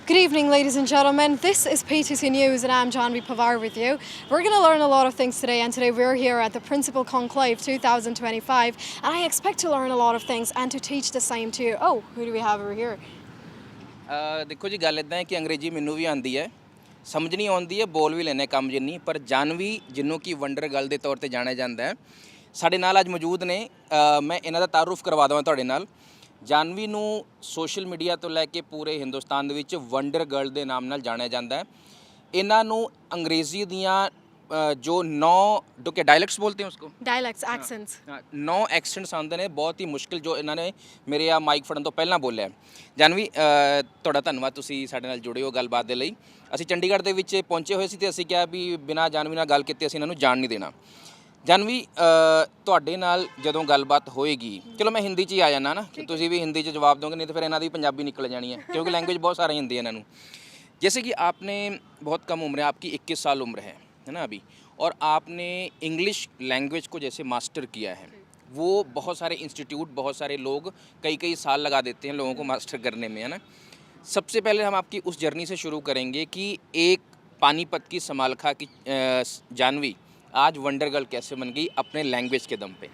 Good evening, ladies and gentlemen. This is PTC News, and I'm Janvi Pavar with you. We're going to learn a lot of things today, and today we're here at the Principal Conclave 2025, and I expect to learn a lot of things and to teach the same to you. Oh, who do we have over here? ਦੇਖੋ ਜੀ ਗੱਲ ਇੱਦਾਂ ਹੈ ਕਿ ਅੰਗਰੇਜ਼ੀ ਮੈਨੂੰ ਵੀ ਆਉਂਦੀ ਹੈ, ਸਮਝਣੀ ਆਉਂਦੀ ਹੈ, ਬੋਲ ਵੀ ਲੈਣੇ ਕੰਮ ਜਿੰਨੀ, ਪਰ ਜਾਨਵੀ ਜਿਹਨੂੰ ਕਿ ਵੰਡਰ ਗਰਲ ਦੇ ਤੌਰ ਤੇ ਜਾਣਿਆ ਜਾਂਦਾ ਹੈ, ਸਾਡੇ ਨਾਲ ਅੱਜ ਮੌਜੂਦ ਨੇ। ਮੈਂ ਇਹਨਾਂ ਦਾ ਤਾਰੁਫ ਕਰਵਾ ਦਵਾਂ ਤੁਹਾਡੇ ਨਾਲ। ਜਾਨਵੀ ਨੂੰ ਸੋਸ਼ਲ ਮੀਡੀਆ ਤੋਂ ਲੈ ਕੇ ਪੂਰੇ ਹਿੰਦੁਸਤਾਨ ਦੇ ਵਿੱਚ ਵੰਡਰ ਗਰਲ ਦੇ ਨਾਮ ਨਾਲ ਜਾਣਿਆ ਜਾਂਦਾ ਹੈ। ਇਹਨਾਂ ਨੂੰ ਅੰਗਰੇਜ਼ੀ ਦੀਆਂ जो 9 जो के डायलैक्ट्स बोलते हैं उसको Dialects, accents. 9 ਐਕਸੈਂਟਸ ਆਉਂਦੇ ਨੇ, ਬਹੁਤ ਹੀ ਮੁਸ਼ਕਿਲ, ਜੋ ਇਹਨਾਂ ਨੇ ਮੇਰੇ ਆ ਮਾਈਕ ਫੜਨ ਤੋਂ ਪਹਿਲਾਂ ਬੋਲਿਆ। ਜਾਨਵੀ, ਤੁਹਾਡਾ ਧੰਨਵਾਦ, ਤੁਸੀਂ ਸਾਡੇ ਨਾਲ ਜੁੜੇ ਹੋ ਗੱਲਬਾਤ ਦੇ ਲਈ। ਅਸੀਂ ਚੰਡੀਗੜ੍ਹ ਦੇ ਵਿੱਚ ਪਹੁੰਚੇ ਹੋਏ ਸੀ ਤੇ ਅਸੀਂ ਕਿਹਾ ਵੀ ਬਿਨਾਂ ਜਾਨਵੀ ਨਾਲ ਗੱਲ ਕੀਤੇ ਅਸੀਂ ਇਹਨਾਂ ਨੂੰ ਜਾਣ ਨਹੀਂ ਦੇਣਾ। ਜਾਨਵੀ, ਤੁਹਾਡੇ ਨਾਲ ਜਦੋਂ ਗੱਲਬਾਤ ਹੋਏਗੀ, ਚਲੋ ਮੈਂ ਹਿੰਦੀ 'ਚ ਹੀ ਆ ਜਾਣਾ ਨਾ, ਕਿ ਤੁਸੀਂ ਵੀ ਹਿੰਦੀ 'ਚ ਜਵਾਬ ਦੋਗੇ, नहीं तो फिर ਇਹਨਾਂ ਦੀ ਪੰਜਾਬੀ ਨਿਕਲ ਜਾਣੀ है, क्योंकि लैंग्वेज बहुत सारी हिंदी है ਇਹਨਾਂ ਨੂੰ। जैसे कि आपने बहुत कम उम्र है, आपकी 21 साल उम्र है ना अभी, और आपने इंग्लिश लैंग्वेज को जैसे मास्टर किया है, वो बहुत सारे इंस्टीट्यूट, बहुत सारे लोग कई कई साल लगा देते हैं लोगों को मास्टर करने में, है ना। सबसे पहले हम आपकी उस जर्नी से शुरू करेंगे कि एक पानीपत की समालखा की जानवी आज वंडर गर्ल कैसे बन गई अपने लैंग्वेज के दम पे?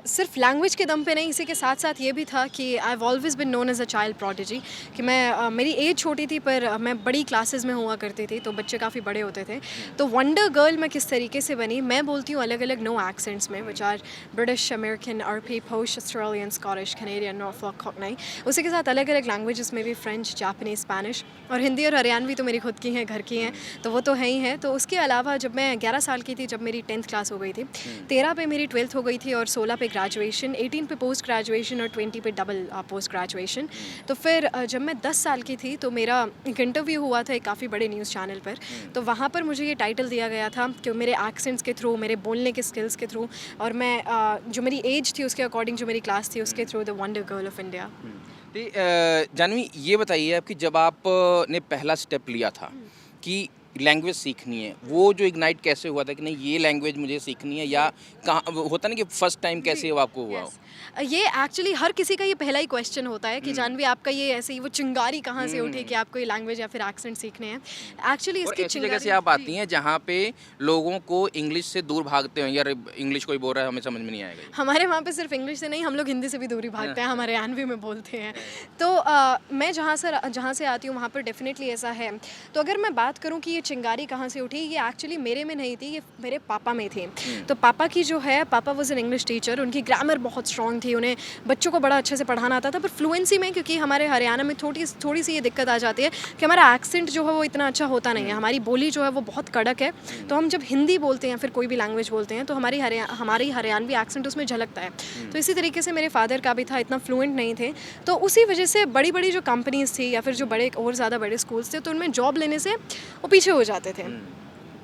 सिर्फ लैंग्वेज के दम पे नहीं, इसी के साथ साथ ये भी था कि I have always been known as a child prodigy, कि मैं मेरी एज छोटी थी पर मैं बड़ी क्लासेस में हुआ करती थी, तो बच्चे काफ़ी बड़े होते थे। तो वंडर गर्ल मैं किस तरीके से बनी, मैं बोलती हूँ अलग अलग 9 एक्सेंट्स में, which are British, American, R P, posh, Australian, Scottish, Canadian, Norfolk, cockney. उसी के साथ अलग अलग लैंग्वेजेस में भी फ्रेंच, जापानीज, स्पेनिश और हिंदी और हरियाणवी तो मेरी खुद की हैं, घर की हैं, तो वो तो है ही है। तो उसके अलावा जब मैं 11 साल की थी, जब मेरी 10th क्लास हो गई थी, 13 पे मेरी 12th हो गई थी और 16 पे ग्रेजुएशन, 18 पे पोस्ट ग्रेजुएशन और 20 पे डबल पोस्ट ग्रेजुएशन। तो फिर जब मैं 10 साल की थी तो मेरा एक इंटरव्यू हुआ था एक काफ़ी बड़े न्यूज़ चैनल पर, तो वहाँ पर मुझे ये टाइटल दिया गया था कि मेरे एक्सेंट्स के थ्रू, मेरे बोलने के स्किल्स के थ्रू, और मैं जो मेरी एज थी उसके अकॉर्डिंग जो मेरी क्लास थी उसके through the wonder girl of India. तो जानवी, ये बताइए आपकी जब आपने पहला स्टेप लिया था कि लैंग्वेज सीखनी है, वो जो इग्नाइट कैसे हुआ था कि नहीं ये लैंग्वेज मुझे सीखनी है, या कहाँ होता ना कि फर्स्ट टाइम कैसे आपको हुआ हो? ये एक्चुअली हर किसी का ये पहला ही क्वेश्चन होता है कि जानवी आपका ये ऐसे ही वो चिंगारी कहाँ से उठी कि आपको ये लैंग्वेज या फिर एक्सेंट सीखने हैं। एक्चुअली इसकी ऐसी जगह से आप आती हैं जहाँ पे लोगों को इंग्लिश से दूर भागते हैं, यार इंग्लिश कोई बोल रहा है हमें समझ में नहीं आएगा। हमारे वहाँ पे सिर्फ इंग्लिश से नहीं, हम लोग हिंदी से भी दूरी भागते हैं, हमारे हरियाणवी में बोलते हैं। तो मैं जहाँ से आती हूँ वहाँ पर डेफिनेटली ऐसा है। तो अगर मैं बात करूँ कि ये चिंगारी कहाँ से उठी, ये एक्चुअली मेरे में नहीं थी, ये मेरे पापा में थी। तो पापा की जो है, पापा वॉज एन इंग्लिश टीचर, उनकी ग्रामर बहुत स्ट्रॉन्ग थी, उन्हें बच्चों को बड़ा अच्छे से पढ़ाना आता था, पर फ्लुएंसी में, क्योंकि हमारे हरियाणा में थोड़ी सी ये दिक्कत आ जाती है कि हमारा एक्सेंट जो है वो इतना अच्छा होता नहीं है, हमारी बोली जो है वो बहुत कड़क है। तो हम जब हिंदी बोलते हैं फिर कोई भी लैंग्वेज बोलते हैं तो हमारी हरियाणवी एक्सेंट उसमें झलकता है। तो इसी तरीके से मेरे फादर का भी था, इतना फ्लुएंट नहीं थे, तो उसी वजह से बड़ी बड़ी जो कंपनीज थी या फिर जो बड़े और ज़्यादा बड़े स्कूल्स थे, तो उनमें जॉब लेने से वो पीछे हो जाते थे।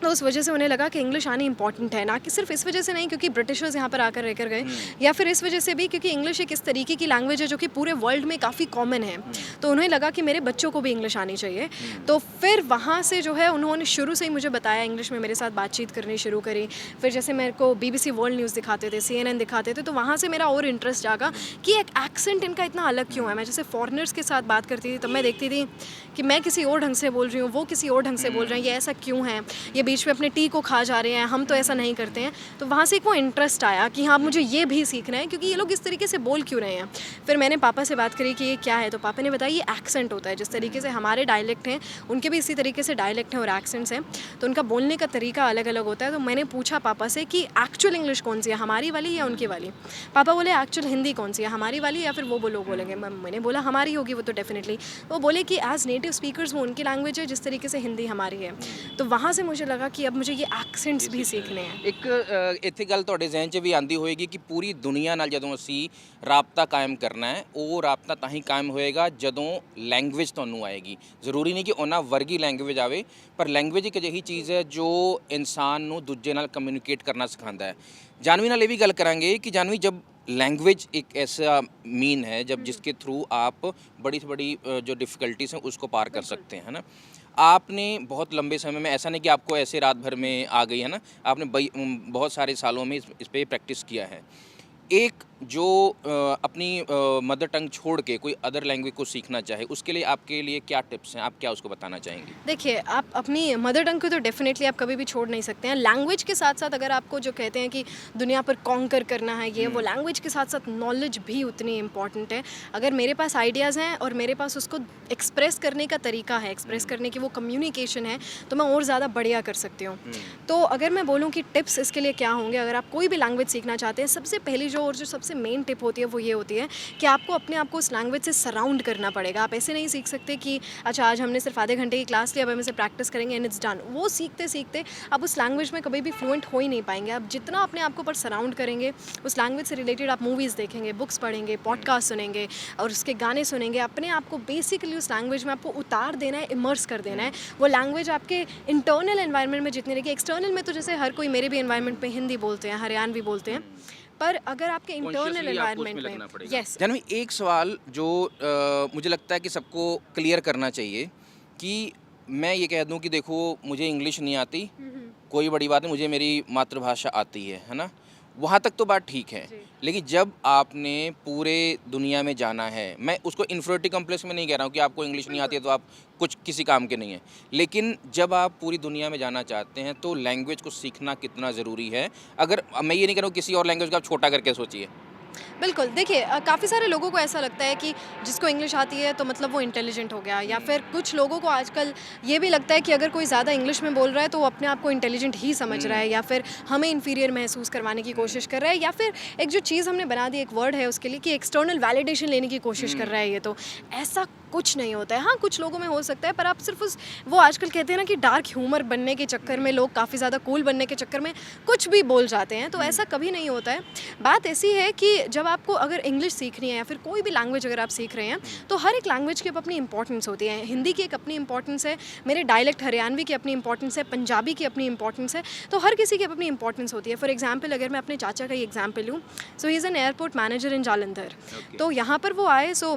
तो उस वजह से उन्हें लगा कि इंग्लिश आनी इंपॉर्टेंट है, ना कि सिर्फ इस वजह से नहीं क्योंकि ब्रिटिशर्स यहाँ पर आकर रहकर गए, या फिर इस वजह से भी क्योंकि इंग्लिश एक इस तरीके की लैंग्वेज है जो कि पूरे वर्ल्ड में काफ़ी कॉमन है। तो उन्हें लगा कि मेरे बच्चों को भी इंग्लिश आनी चाहिए। तो फिर वहाँ से जो है उन्होंने शुरू से ही मुझे बताया, इंग्लिश में मेरे साथ बातचीत करनी शुरू करी। फिर जैसे मेरे को BBC वर्ल्ड न्यूज़ दिखाते थे, CNN दिखाते थे, तो वहाँ से मेरा और इंटरेस्ट जागा कि एक एक्सेंट इनका इतना अलग क्यों है। मैं जैसे फॉरेनर्स के साथ बात करती थी तब मैं देखती थी कि मैं किसी और ढंग से बोल रही हूँ, वो किसी और ढंग से बोल रहे हैं, ये ऐसा क्यों है, ये बीच में अपने टी को खा जा रहे हैं, हम तो ऐसा नहीं करते हैं। तो वहाँ से एक वो इंटरेस्ट आया कि हाँ मुझे ये भी सीखना है, क्योंकि ये लोग इस तरीके से बोल क्यों रहे हैं। फिर मैंने पापा से बात करी कि ये क्या है, तो पापा ने बताया ये एक्सेंट होता है, जिस तरीके से हमारे डायलेक्ट हैं उनके भी इसी तरीके से डायलेक्ट हैं और एक्सेंट्स हैं, तो उनका बोलने का तरीका अलग अलग होता है। तो मैंने पूछा पापा से कि एक्चुअल इंग्लिश कौन सी है, हमारी वाली या उनकी वाली। पापा बोले एक्चुअल हिंदी कौन सी है, हमारी वाली या फिर वो लोग बोलेंगे। मैंने बोला हमारी होगी वो तो डेफिनेटली। वो बोले कि एज नेटिव स्पीकर्स वो उनकी लैंग्वेज है जिस तरीके से हिंदी हमारी है। तो वहाँ से मुझे लगा कि अब मुझे ये एक्सेंट्स भी सीखने हैं। एक ਇੱਥੇ ਗੱਲ ਤੁਹਾਡੇ ਜ਼ਿਹਨ 'ਚ ਵੀ ਆਂਦੀ ਹੋਏਗੀ ਕਿ ਪੂਰੀ ਦੁਨੀਆ ਨਾਲ ਜਦੋਂ ਅਸੀਂ ਰਾਬਤਾ ਕਾਇਮ ਕਰਨਾ ਹੈ, ਉਹ ਰਾਬਤਾ ਤਾਂ ਹੀ ਕਾਇਮ ਹੋਏਗਾ ਜਦੋਂ ਲੈਂਗੁਏਜ ਤੁਹਾਨੂੰ ਆਏਗੀ। ਜ਼ਰੂਰੀ ਨਹੀਂ ਕਿ ਉਹਨਾਂ ਵਰਗੀ ਲੈਂਗੁਏਜ ਆਵੇ, ਪਰ ਲੈਂਗੁਏਜ ਇੱਕ ਅਜਿਹੀ ਚੀਜ਼ ਹੈ ਜੋ ਇਨਸਾਨ ਨੂੰ ਦੂਜੇ ਨਾਲ ਕਮਿਊਨੀਕੇਟ ਕਰਨਾ ਸਿਖਾਉਂਦਾ ਹੈ। ਜਾਨਵੀ ਨਾਲ ਇਹ ਵੀ ਗੱਲ ਕਰਾਂਗੇ ਕਿ ਜਾਨਵੀ, जब लैंग्वेज एक ऐसा मीन है जब जिसके थ्रू आप बड़ी से बड़ी जो डिफ़िकल्टीज़ हैं उसको पार कर सकते हैं, है ना। आपने बहुत लंबे समय में, ऐसा नहीं कि आपको ऐसे रात भर में आ गई है ना, आपने बहुत सारे सालों में इस पे प्रैक्टिस किया है। एक जो अपनी मदर टंग छोड़ के कोई अदर लैंग्वेज को सीखना चाहे, उसके लिए आपके लिए क्या टिप्स हैं, आप क्या उसको बताना चाहेंगी? देखिए, आप अपनी मदर टंग को तो डेफ़िनेटली आप कभी भी छोड़ नहीं सकते हैं। लैंग्वेज के साथ-साथ अगर आपको जो कहते हैं कि दुनिया पर कॉन्कर करना है ये वो, लैंग्वेज के साथ-साथ नॉलेज भी उतनी इम्पॉर्टेंट है। अगर मेरे पास आइडियाज़ हैं और मेरे पास उसको एक्सप्रेस करने का तरीका है, एक्सप्रेस करने की वो कम्युनिकेशन है, तो मैं और ज़्यादा बढ़िया कर सकती हूँ। तो अगर मैं बोलूँ कि टिप्स इसके लिए क्या होंगे, अगर आप कोई भी लैंग्वेज सीखना चाहते हैं, सबसे पहली जो सबसे मेन टिप होती है वो ये होती है कि आपको अपने आप को उस लैंग्वेज से सराउंड करना पड़ेगा। आप ऐसे नहीं सीख सकते कि अच्छा आज हमने सिर्फ आधे घंटे की क्लास ली, अब हम इसे प्रैक्टिस करेंगे एंड इट्स डन। वो सीखते सीखते आप उस लैंग्वेज में कभी भी फ्लुएंट हो ही नहीं पाएंगे। आप जितना अपने आप को पर सराउंड करेंगे, उस लैंग्वेज से रिलेटेड आप मूवीज़ देखेंगे, बुक्स पढ़ेंगे, पॉडकास्ट सुनेंगे और उसके गाने सुनेंगे, अपने आप को बेसिकली उस लैंग्वेज में आपको उतार देना है, इमर्स कर देना है। वो लैंग्वेज आपके इंटरनल एनवायरनमेंट में जितनी रहेगी, एक्सटर्नल में तो जैसे हर कोई, मेरे भी एनवायरनमेंट में हिंदी बोलते हैं, हरियाणवी बोलते हैं, पर अगर आपके इंटरनल कॉन्शियसली आपको उसमें एनवायरनमेंट लगना में पड़ेगा। यस जानवी, एक सवाल जो मुझे लगता है कि सबको क्लियर करना चाहिए कि मैं ये कह दूं कि देखो मुझे इंग्लिश नहीं आती, कोई बड़ी बात नहीं, मुझे मेरी मातृभाषा आती है ना, वहाँ तक तो बात ठीक है। जी। लेकिन जब आपने पूरे दुनिया में जाना है, मैं उसको इन्फीरियरिटी कॉम्प्लेक्स में नहीं कह रहा हूँ कि आपको इंग्लिश नहीं आती है तो आप कुछ किसी काम के नहीं हैं, लेकिन जब आप पूरी दुनिया में जाना चाहते हैं तो लैंग्वेज को सीखना कितना ज़रूरी है। अगर मैं ये नहीं कह रहा हूँ किसी और लैंग्वेज को आप छोटा करके सोचिए। बिल्कुल, देखिए काफ़ी सारे लोगों को ऐसा लगता है कि जिसको इंग्लिश आती है तो मतलब वो इंटेलिजेंट हो गया, या फिर कुछ लोगों को आजकल ये भी लगता है कि अगर कोई ज़्यादा इंग्लिश में बोल रहा है तो वो अपने आप को इंटेलिजेंट ही समझ रहा है, या फिर हमें इन्फीरियर महसूस करवाने की कोशिश कर रहा है, या फिर एक जो चीज़ हमने बना दी, एक वर्ड है उसके लिए कि एक्सटर्नल वैलिडेशन लेने की कोशिश कर रहा है ये, तो ऐसा कुछ नहीं होता है। हाँ, कुछ लोगों में हो सकता है, पर आप सिर्फ उस वो आजकल कहते हैं ना कि डार्क ह्यूमर बनने के चक्कर में लोग काफ़ी ज़्यादा कूल बनने के चक्कर में कुछ भी बोल जाते हैं, तो ऐसा कभी नहीं होता है। बात ऐसी है कि जब आपको अगर इंग्लिश सीखनी है या फिर कोई भी लैंग्वेज अगर आप सीख रहे हैं, तो हर एक लैंग्वेज की अपनी इंपॉर्टेंस होती है। हिंदी की एक अपनी इंपॉर्टेंस है, मेरे डायलेक्ट हरियाणवी की अपनी इंपॉर्टेंस है, पंजाबी की अपनी इंपॉर्टेंस है, तो हर किसी की अपनी इंपॉर्टेंस होती है। फॉर एग्जाम्पल अगर मैं अपने चाचा का ही एग्जाम्पल लूँ, so he is an airport manager in Jalandhar. तो यहाँ पर वो आए, so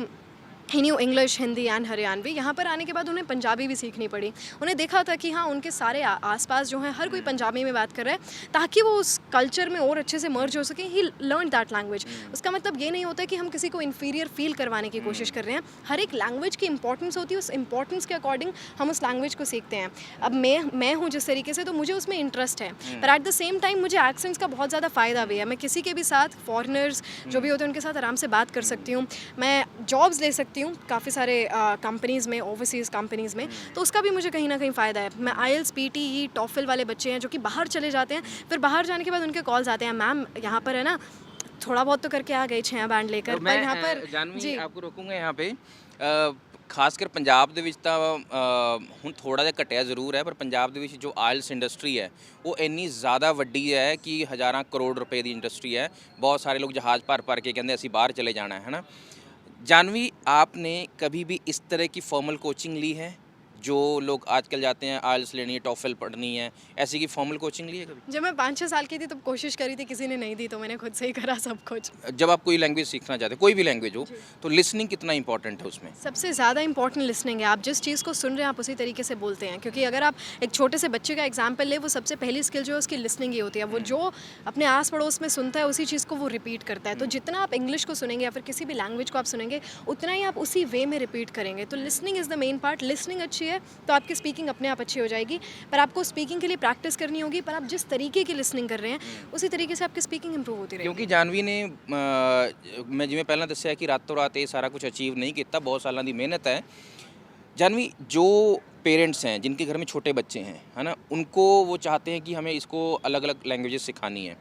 he knew English, Hindi and Haryanvi. यहाँ पर आने के बाद उन्हें पंजाबी भी सीखनी पड़ी। उन्हें देखा था कि हाँ, उनके सारे आसपास जो हैं हर कोई पंजाबी में बात कर रहा है, ताकि वो उस कल्चर में और अच्छे से मर्ज हो सके। ही लर्न दैट लैंग्वेज। उसका मतलब ये नहीं होता कि हम किसी को इन्फीरियर फील करवाने की कोशिश कर रहे हैं। हर एक लैंग्वेज की इंपॉर्टेंस होती है, उस इंपॉर्टेंस के अकॉर्डिंग हम उस लैंग्वेज को सीखते हैं। अब मैं हूँ जिस तरीके से, तो मुझे उसमें इंटरेस्ट है, पर एट द सेम टाइम मुझे एक्सेंट्स का बहुत ज़्यादा फ़ायदा भी है। मैं किसी के भी साथ, फॉरेनर्स जो भी होते हैं उनके साथ आराम से बात कर सकती हूँ। मैं जॉब्स ले सकती हूँ काफ़ी सारे कंपनीज़ में, ओवरसीज़ कंपनीज़ में, तो उसका भी मुझे कहीं ना कहीं फ़ायदा है। मैं आईएलटीएस, पीटीई, टॉफल वाले बच्चे हैं जो कि बाहर चले जाते हैं, फिर बाहर जाने के बाद उनके कॉल्स आते हैं, मैम यहाँ पर है ना, थोड़ा बहुत तो करके आ गए 6 बैंड लेकर, पर यहाँ पर जानवी आपको रोकूंगा यहाँ पे। ਖਾਸਕਰ ਪੰਜਾਬ ਦੇ ਵਿੱਚ ਤਾਂ ਹੁਣ ਥੋੜਾ ਜਿਹਾ ਘਟਿਆ ਜ਼ਰੂਰ ਹੈ, ਪਰ ਪੰਜਾਬ ਦੇ ਵਿੱਚ ਜੋ ਆਇਲਸ ਇੰਡਸਟਰੀ ਹੈ ਉਹ ਇੰਨੀ ਜ਼ਿਆਦਾ ਵੱਡੀ ਹੈ ਕਿ ਹਜ਼ਾਰਾਂ ਕਰੋੜ ਰੁਪਏ ਦੀ ਇੰਡਸਟਰੀ है। बहुत सारे लोग जहाज़ भर के कहते ਅਸੀਂ बाहर चले जाना है ना। जानवी, आपने कभी भी इस तरह की फॉर्मल कोचिंग ली है? जो लोग आजकल जाते हैं आइल्स लेनी है, टॉफल पढ़नी है, ऐसी की फॉर्मल कोचिंग ली है कभी? जब मैं 5-6 साल की थी तब कोशिश करी थी, किसी ने नहीं दी, तो मैंने खुद से ही करा सब कुछ। जब आप कोई लैंग्वेज सीखना चाहते हैं, कोई भी लैंग्वेज हो, तो लिसनिंग कितना इंपॉर्टेंट है उसमें? सबसे ज़्यादा इंपॉर्टेंट लिसनिंग है। आप जिस चीज़ को सुन रहे हैं आप उसी तरीके से बोलते हैं, क्योंकि अगर आप एक छोटे से बच्चे का एग्जाम्पल ले, वो सबसे पहली स्किल जो है उसकी लिसनिंग ही होती है। वो जो अपने आस पड़ोस में सुनता है उसी चीज़ को वो रिपीट करता है। तो जितना आप इंग्लिश को सुनेंगे या फिर किसी भी लैंग्वेज को आप सुनेंगे, उतना ही आप उसी वे में रिपीट करेंगे। तो listening is the main part. Listening अच्छी है तो आपकी स्पीकिंग अपने आप अच्छी हो जाएगी, पर आपको स्पीकिंग के लिए प्रैक्टिस करनी होगी। पर आप जिस तरीके की लिसनिंग कर रहे हैं उसी तरीके से आपकी स्पीकिंग इंप्रूव होती रहेगी। ਕਿਉਂਕਿ ਜਾਨਵੀ ਨੇ ਮੈਂ ਜਿਵੇਂ ਪਹਿਲਾਂ ਦੱਸਿਆ ਕਿ ਰਾਤੋਂ ਰਾਤ ਇਹ ਸਾਰਾ ਕੁਝ ਅਚੀव नहीं ਕੀਤਾ, बहुत सालों की मेहनत है। जानवी, जो पेरेंट्स हैं जिनके घर में छोटे बच्चे हैं, है ना, उनको वो चाहते हैं कि हमें इसको अलग अलग लैंग्वेजेस सिखानी है,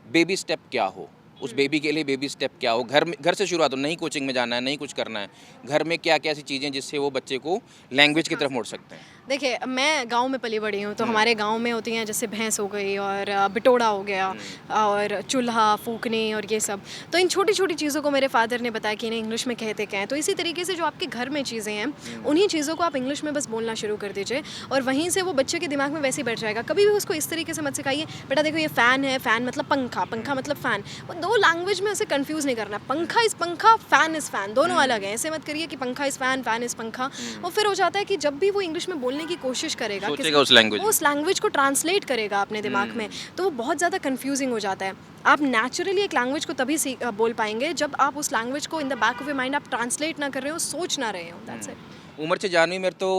बेबी स्टेप क्या हो, उस बेबी के लिए बेबी स्टेप क्या हो, घर से शुरुआत हो, नहीं कोचिंग में जाना है, नहीं कुछ करना है, घर में क्या क्या ऐसी चीज़ें जिससे वो बच्चे को लैंग्वेज की तरफ मोड़ सकते हैं? देखिए, मैं गांव में पली बड़ी हूँ, तो हमारे गांव में होती हैं जैसे भैंस हो गई और बिटोड़ा हो गया और चूल्हा फूकने और ये सब। तो इन छोटी छोटी चीज़ों को मेरे फादर ने बताया कि इन्हें इंग्लिश में कहते क्या हैं। तो इसी तरीके से जो आपके घर में चीज़ें हैं उन्हीं चीज़ों को आप इंग्लिश में बस बोलना शुरू कर दीजिए, और वहीं से वो बच्चे के दिमाग में वैसे ही बैठ जाएगा। कभी भी उसको इस तरीके से मत सिखाइए, बेटा देखो ये फ़ैन है, फ़ैन मतलब पंखा, पंखा मतलब फ़ैन। वो 2 वो लैंग्वेज में उसे कंफ्यूज नहीं करना। पंखा इज़ पंखा, फ़ैन इज़ फ़ैन, दोनों अलग हैं। ऐसे मत करिए कि पंखा इज़ फ़ैन, फ़ैन इज़ पंखा। और फिर हो जाता है कि जब भी वो इंग्लिश में बोलने की कोशिश करेगा, सोचेगा उस लैंग्वेज वो उस लैंग्वेज को ट्रांसलेट करेगा अपने दिमाग में, तो वो बहुत ज़्यादा कंफ्यूजिंग हो जाता है। आप नेचुरली एक लैंग्वेज को तभी बोल पाएंगे जब आप उस लैंग्वेज को in the back of your mind आप ट्रांसलेट ना कर रहे हो, सोच ना रहे हो। That's it. ਉਮਰ 'ਚ ਜਾਨਵੀ ਮੇਰੇ ਤੋਂ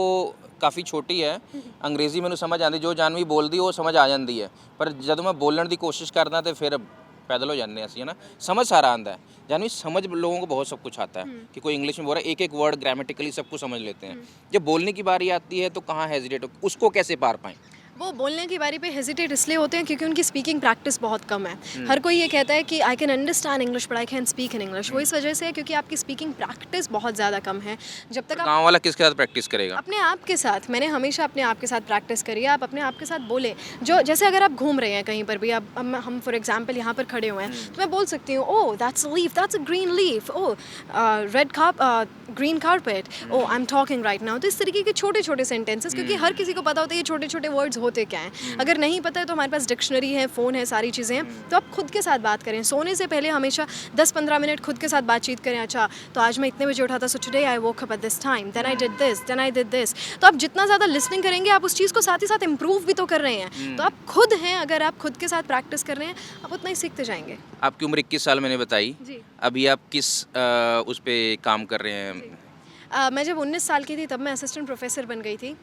ਕਾਫੀ ਛੋਟੀ ਹੈ, ਅੰਗਰੇਜ਼ੀ ਮੈਨੂੰ ਸਮਝ ਆਉਂਦੀ, ਜੋ ਜਾਨਵੀ ਬੋਲਦੀ ਉਹ ਸਮਝ ਆ ਜਾਂਦੀ ਹੈ, ਪਰ ਜਦੋਂ ਮੈਂ ਬੋਲਣ ਦੀ ਕੋਸ਼ਿਸ਼ ਕਰਦਾ ਤੇ ਫਿਰ पैदल हो जाते हैं ਅਸੀਂ, है ना। समझ सारा आता है, जानवी समझ लोगों को बहुत सब कुछ आता है कि कोई इंग्लिश में बोल रहा है, एक एक वर्ड ग्रामेटिकली सब कुछ समझ लेते हैं। जब बोलने की बारी आती है तो कहाँ हेजिटेट, उसको कैसे पार पाएं? वो बोलने की बारी पे हेजिटेट इसलिए होते हैं क्योंकि उनकी स्पीकिंग प्रैक्टिस बहुत कम है। हर कोई ये कहता है कि I can understand English but I can speak in English. वो इस वजह से है क्योंकि आपकी स्पीकिंग प्रैक्टिस बहुत ज़्यादा कम है। जब तक आप गाँव वाला किसके साथ प्रैक्टिस करेगा? अपने आप के साथ, मैंने हमेशा अपने आप के साथ प्रैक्टिस करी है। आप अपने आप के साथ बोले, जो जैसे अगर आप घूम रहे हैं कहीं पर भी, अब हम फॉर एग्जांपल यहाँ पर खड़े हुए हैं, तो मैं बोल सकती हूँ, oh that's a leaf, that's a green leaf, oh red green carpet, oh I am talking right now. तो इस तरीके के छोटे छोटे सेंटेंसेस, क्योंकि हर किसी को पता होता है ये छोटे छोटे वर्ड्स होते क्या हैं। अगर नहीं पता है तो हमारे पास डिक्शनरी है, फ़ोन है, सारी चीज़ें हैं। तो आप खुद के साथ बात करें, सोने से पहले हमेशा 10-15 मिनट खुद के साथ बातचीत करें। अच्छा, तो आज मैं इतने बजे उठा था, so today I woke up at this time, then I did this, then I did this. तो आप जितना ज़्यादा लिसनिंग करेंगे, आप उस चीज़ को साथ ही साथ इम्प्रूव भी तो कर रहे हैं। तो आप खुद हैं, अगर आप खुद के साथ प्रैक्टिस कर रहे हैं, आप उतना ही सीखते जाएंगे। आपकी उम्र 21 साल मैंने बताई, जी। अभी आप किस उस पे काम कर रहे हैं? मैं जब 19 साल की थी तब मैं असिस्टेंट प्रोफेसर बन गई थी।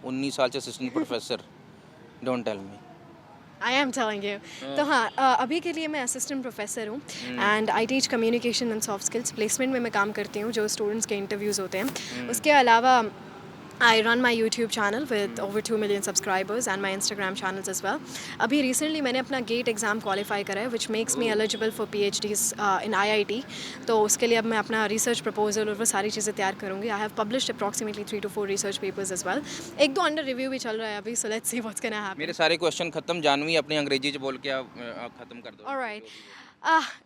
19 साल से assistant professor, don't tell me. I am telling you. तो हाँ, अभी के लिए मैं असिस्टेंट प्रोफेसर हूँ and I teach communication and soft skills. Placement में मैं काम करती हूँ, जो स्टूडेंट्स के इंटरव्यूज़ होते हैं। उसके अलावा I run my YouTube channel with over 2 million subscribers and my Instagram channels as well. अभी recently मैंने अपना GATE एग्ज़ाम क्वालिफाई करा है, which makes me eligible for PhDs in IIT. तो उसके लिए अब मैं अपना रिसर्च प्रपोजल और वो सारी चीज़ें तैयार करूँगी. I have published approximately 3 to 4 research papers as well. एक दो अंडर रिव्यू भी चल रहा है अभी, so let's see what's gonna happen. मेरे सारे क्वेश्चन खत्म, जानवी अपनी अंग्रेजी से बोल के आप खत्म कर दो। All right.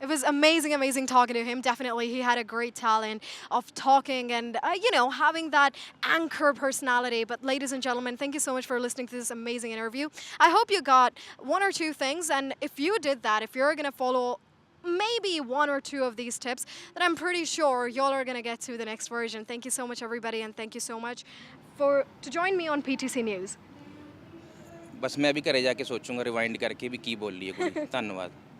It was amazing talking to him. Definitely, he had a great talent of talking and, having that anchor personality. But ladies and gentlemen, thank you so much for listening to this amazing interview. I hope you got one or two things. And if you did that, if you're going to follow maybe one or two of these tips, then I'm pretty sure y'all are going to get to the next version. Thank you so much, everybody. And thank you so much to join me on PTC News. बस मैं भी घरे जाके सोचूंगा rewind करके भी की बोल रही है कोई। धन्यवाद।